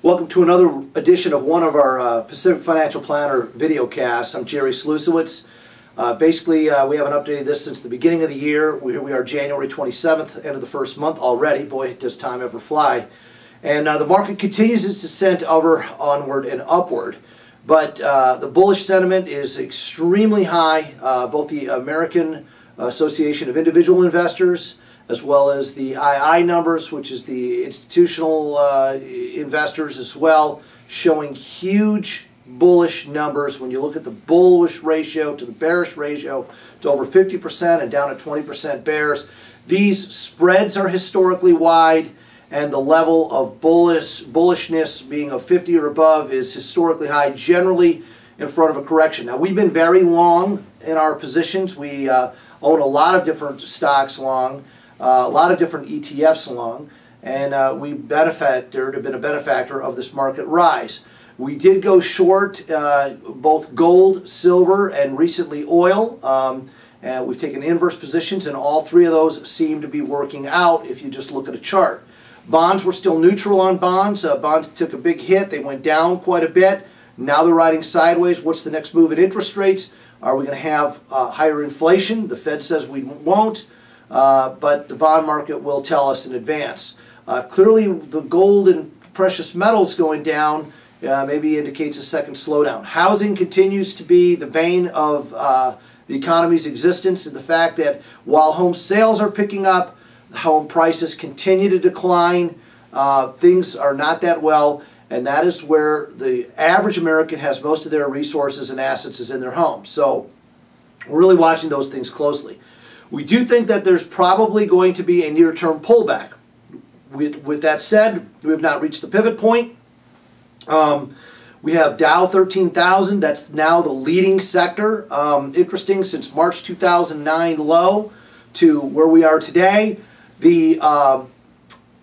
Welcome to another edition of one of our Pacific Financial Planner video casts. I'm Jerry Slusewitz. We haven't updated this since the beginning of the year. Here we are January 27th, end of the first month already. Boy, does time ever fly. And the market continues its descent onward and upward. But the bullish sentiment is extremely high. Both the American Association of Individual Investors as well as the II numbers, which is the institutional investors as well, showing huge bullish numbers. When you look at the bullish ratio to the bearish ratio, it's over 50% and down at 20% bears. These spreads are historically wide, and the level of bullishness being of 50 or above is historically high, generally in front of a correction. Now, we've been very long in our positions. We own a lot of different stocks long, a lot of different ETFs long, and we've been a benefactor of this market rise. We did go short both gold, silver, and recently oil. And we've taken inverse positions, and all three of those seem to be working out if you just look at a chart. Bonds, were still neutral on bonds. Bonds took a big hit. They went down quite a bit. Now they're riding sideways. What's the next move in interest rates? Are we going to have higher inflation? The Fed says we won't. But the bond market will tell us in advance. Clearly, the gold and precious metals going down maybe indicates a second slowdown. Housing continues to be the bane of the economy's existence, and the fact that while home sales are picking up, home prices continue to decline. Things are not that well, and that is where the average American has most of their resources and assets is in their home. So we're really watching those things closely. We do think that there's probably going to be a near-term pullback. With that said, we have not reached the pivot point. We have Dow 13,000. That's now the leading sector. Interesting, since March 2009 low to where we are today, the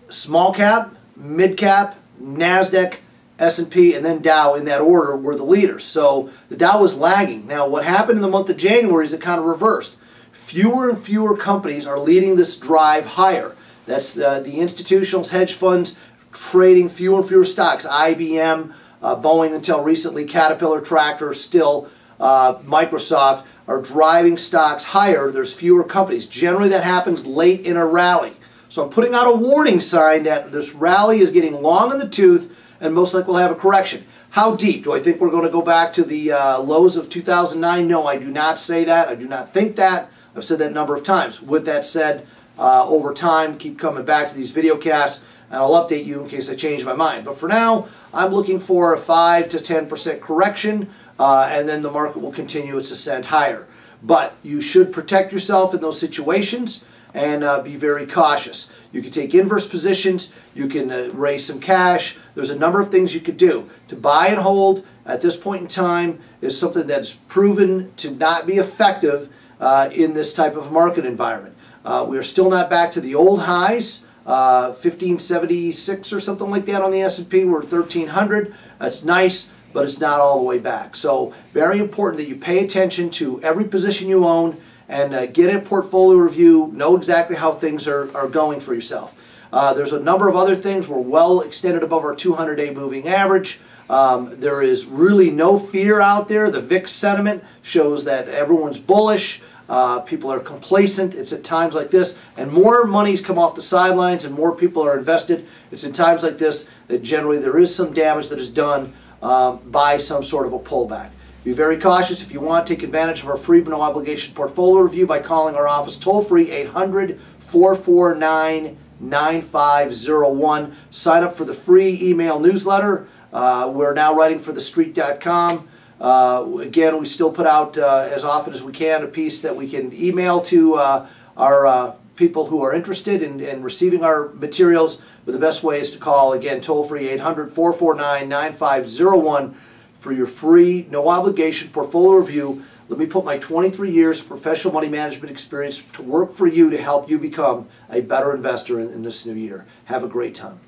small cap, mid cap, NASDAQ, S&P, and then Dow in that order were the leaders. So the Dow was lagging. Now, what happened in the month of January is it kind of reversed. Fewer and fewer companies are leading this drive higher. That's the institutionals, hedge funds, trading fewer and fewer stocks. IBM, Boeing until recently, Caterpillar, Tractor, still Microsoft are driving stocks higher. There's fewer companies. Generally that happens late in a rally. So I'm putting out a warning sign that this rally is getting long in the tooth and most likely will have a correction. How deep? Do I think we're going to go back to the lows of 2009? No, I do not say that. I do not think that. I've said that a number of times. With that said, over time, keep coming back to these video casts, and I'll update you in case I change my mind. But for now, I'm looking for a 5 to 10% correction, and then the market will continue its ascent higher. But you should protect yourself in those situations and be very cautious. You can take inverse positions. You can raise some cash. There's a number of things you could do. To buy and hold at this point in time is something that's proven to not be effective in this type of market environment. We are still not back to the old highs, 1576 or something like that on the S&P. We're 1300. That's nice, but it's not all the way back. So very important that you pay attention to every position you own and get a portfolio review, know exactly how things are going for yourself. There's a number of other things. We're well extended above our 200-day moving average. There is really no fear out there. The VIX sentiment shows that everyone's bullish. People are complacent. It's at times like this, and more money's come off the sidelines and more people are invested. It's in times like this that generally there is some damage that is done by some sort of a pullback. Be very cautious. If you want, take advantage of our free no obligation portfolio review by calling our office toll-free 800-449-9501. Sign up for the free email newsletter. We're now writing for thestreet.com. Again, we still put out as often as we can a piece that we can email to our people who are interested in receiving our materials. But the best way is to call, again, toll-free 800-449-9501 for your free, no obligation portfolio review. Let me put my 23 years of professional money management experience to work for you to help you become a better investor in this new year. Have a great time.